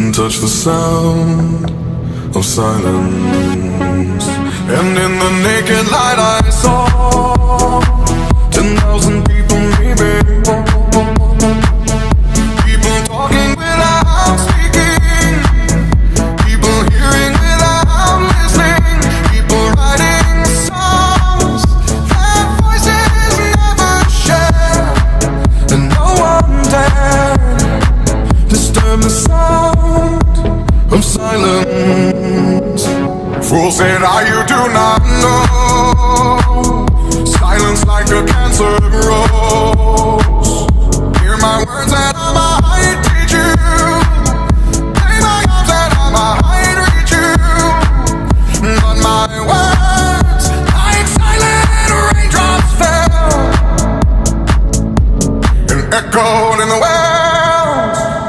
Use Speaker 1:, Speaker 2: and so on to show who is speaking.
Speaker 1: and touch the sound of silence. And in the naked light I saw 10,000 people maybe, people talking without speaking, people hearing without listening, people writing songs that voices never share, and no one dared disturb the sound of silence. Fool said, you do not know. Silence like a cancer grows.